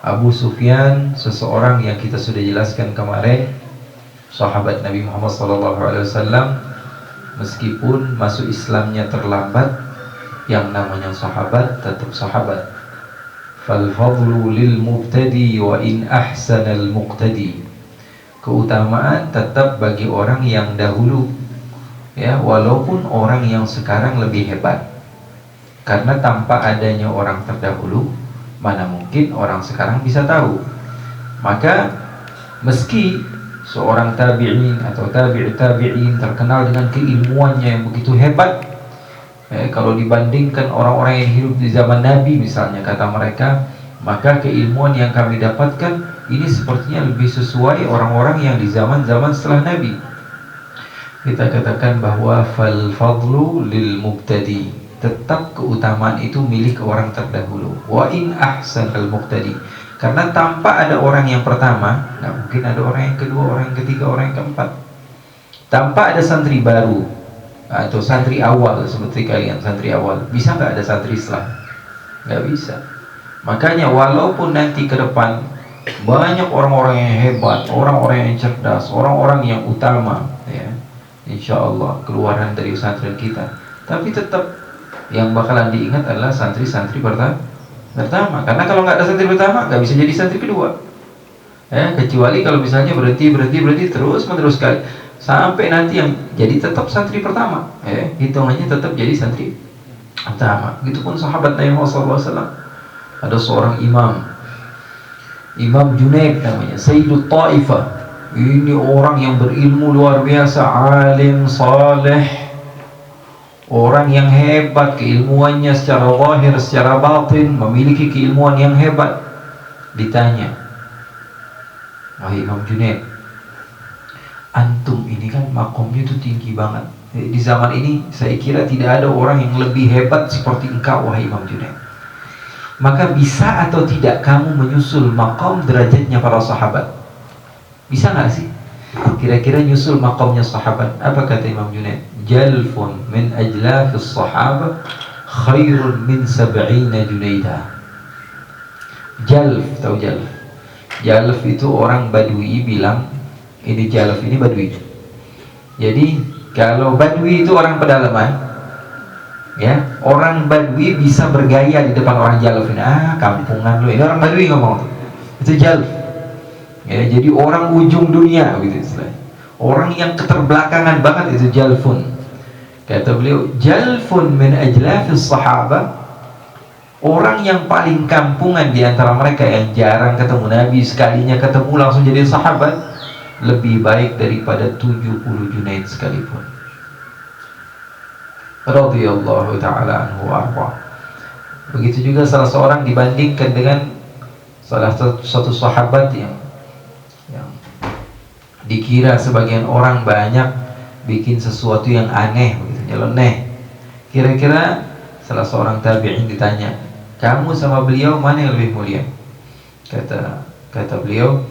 Abu Sufyan, seseorang yang kita sudah jelaskan kemarin, sahabat Nabi Muhammad SAW, meskipun masuk Islamnya terlambat, yang namanya sahabat tetap sahabat. Fal fadlu lil mubtadi wa in ahsanal muqtadi. Keutamaan tetap bagi orang yang dahulu, ya, walaupun orang yang sekarang lebih hebat. Karena tanpa adanya orang terdahulu, mana mungkin orang sekarang bisa tahu. Maka meski seorang tabi'in atau tabi'in terkenal dengan keilmuannya yang begitu hebat, kalau dibandingkan orang-orang yang hidup di zaman Nabi misalnya, kata mereka, maka keilmuan yang kami dapatkan ini sepertinya lebih sesuai orang-orang yang di zaman-zaman setelah Nabi. Kita katakan bahwa fal fadlu lil mubtadi, tetap keutamaan itu milik orang terdahulu. Wa in ahsan al muqtadi, karena tanpa ada orang yang pertama, nggak mungkin ada orang yang kedua, orang yang ketiga, orang yang keempat. Tanpa ada santri baru atau santri awal seperti kalian, santri awal, bisa nggak ada santri setelah? Nggak bisa. Makanya walaupun nanti ke depan banyak orang-orang yang hebat, orang-orang yang cerdas, orang-orang yang utama, ya, insya Allah keluaran dari pesantren kita, tapi tetap yang bakalan diingat adalah santri-santri pertama. Karena kalau nggak ada santri pertama, nggak bisa jadi santri kedua. Kecuali kalau misalnya berhenti terus menerus kali sampai nanti yang jadi tetap santri pertama, hitungannya tetap jadi santri pertama. Begitupun sahabat Nabi Muhammad SAW. Ada seorang Imam Junaid namanya, Sayyidut Taifah. Ini orang yang berilmu luar biasa, alim, saleh, orang yang hebat, keilmuannya secara zahir, secara batin, memiliki keilmuan yang hebat. Ditanya, wahai Imam Junaid, antum ini kan makomnya itu tinggi banget. Di zaman ini saya kira tidak ada orang yang lebih hebat seperti engkau, wahai Imam Junaid. Maka bisa atau tidak kamu menyusul makom derajatnya para sahabat? Bisa nggak sih? Kira-kira nyusul makomnya sahabat. Apa kata Imam Junaid? Jalfun min ajlafis sahabah khairun min sab'ina Junaidah. Jalf, tahu jalf? Jalf itu orang Badui bilang, ini jalf, ini Badui. Jadi kalau Badui itu orang pedalaman, ya, orang Badui bisa bergaya di depan orang jalf ini. Kampungan lu, ini orang Badui ngomong. Itu jalf. Ya, jadi orang ujung dunia gitu istilahnya. Orang yang keterbelakangan banget itu jalfun. Kata beliau, jalfun min ajlafis sahabah, orang yang paling kampungan di antara mereka yang jarang ketemu Nabi, sekalinya ketemu langsung jadi sahabat, lebih baik daripada 70 Junaid sekalipun. Radhiyallahu ta'ala anhu warḍah. Begitu juga salah seorang dibandingkan dengan salah satu sahabat yang dikira sebagian orang banyak bikin sesuatu yang aneh, begitu, nyeleneh. Kira-kira salah seorang tabi'in ditanya, kamu sama beliau mana yang lebih mulia? Kata beliau,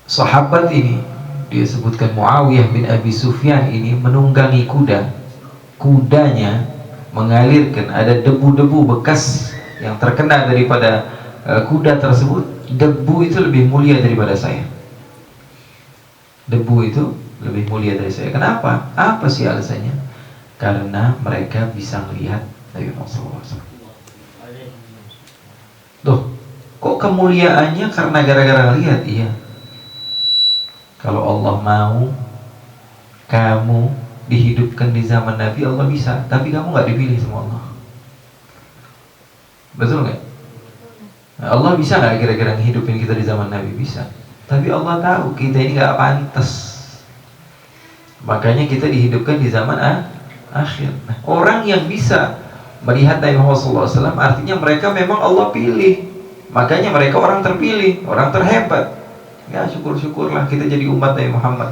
sahabat ini, dia sebutkan Muawiyah bin Abi Sufyan ini menunggangi kuda. Kudanya mengalirkan, ada debu-debu bekas yang terkena daripada kuda tersebut. Debu itu lebih mulia daripada saya. Debu itu lebih mulia dari saya. Kenapa? Apa sih alasannya? Karena mereka bisa melihat Nabi Muhammad SAW. Loh, kok kemuliaannya karena gara-gara lihat? Iya. Kalau Allah mau kamu dihidupkan di zaman Nabi, Allah bisa. Tapi kamu nggak dipilih sama Allah. Betul nggak? Nah, Allah bisa nggak kira-kira ngehidupin kita di zaman Nabi? Bisa. Tapi Allah tahu kita ini nggak pantas. Makanya kita dihidupkan di zaman akhir. Nah, orang yang bisa melihat Nabi Muhammad SAW artinya mereka memang Allah pilih. Makanya mereka orang terpilih, orang terhebat. Ya, syukur-syukurlah kita jadi umat Nabi Muhammad.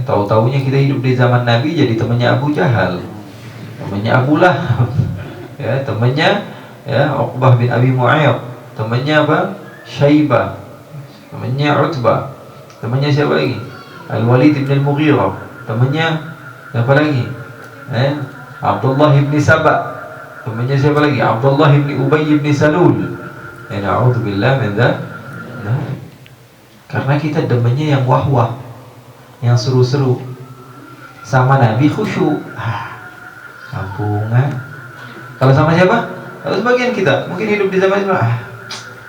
Tahu-taunya kita hidup di zaman Nabi jadi temannya Abu Jahal, temannya Abu Lahab, ya, temannya Uqbah bin Abi Mu'ayyad, temannya apa? Syaibah, temannya Utbah, temannya siapa lagi? Al-Walid bin Al-Mughirah, temannya siapa lagi? Abdullah bin Sabah. Temannya siapa lagi? Abdullah bin Ubay bin Salul. Ya na'udzubillah min dzalik. Karena kita demennya yang wah-wah, yang seru-seru. Sama Nabi khusyuk. Kampungan. Kalau sama siapa? Kalau sebagian kita mungkin hidup di zaman itu,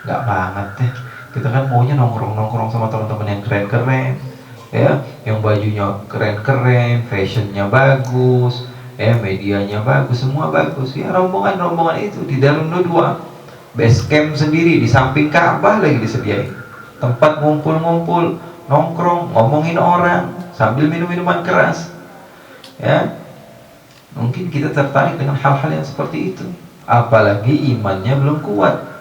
nggak banget deh. Kita kan maunya nongkrong sama teman-teman yang keren-keren, ya, yang bajunya keren-keren, fashionnya bagus, ya, medianya bagus, semua bagus. Ya, rombongan itu di dalam dua base camp sendiri di samping Ka'bah lagi disediain tempat ngumpul-ngumpul, nongkrong, ngomongin orang sambil minum minuman keras. Ya, mungkin kita tertarik dengan hal-hal yang seperti itu, apalagi imannya belum kuat.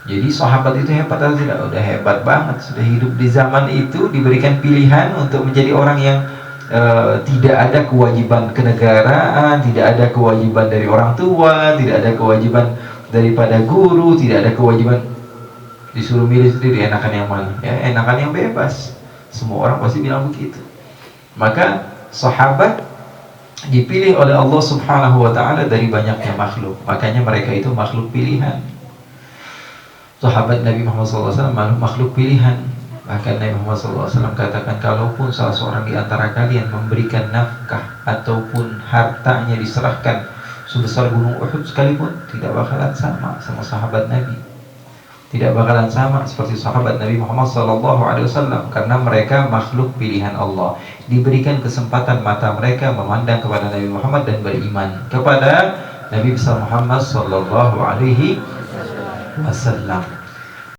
Jadi sahabat itu hebat atau tidak? Udah hebat banget, sudah hidup di zaman itu, diberikan pilihan untuk menjadi orang yang tidak ada kewajiban kenegaraan, tidak ada kewajiban dari orang tua, tidak ada kewajiban daripada guru, tidak ada kewajiban, disuruh milih sendiri enakan yang mana, ya, enakan yang bebas. Semua orang pasti bilang begitu. Maka sahabat dipilih oleh Allah Subhanahu wa ta'ala dari banyaknya makhluk, makanya mereka itu makhluk pilihan. Sahabat Nabi Muhammad SAW makhluk pilihan. Bahkan Nabi Muhammad SAW katakan, kalaupun salah seorang di antara kalian memberikan nafkah ataupun hartanya diserahkan sebesar gunung Uhud sekalipun, tidak bakalan sama sahabat Nabi. Tidak bakalan sama seperti sahabat Nabi Muhammad SAW, karena mereka makhluk pilihan Allah. Diberikan kesempatan mata mereka memandang kepada Nabi Muhammad dan beriman kepada Nabi besar Muhammad SAW.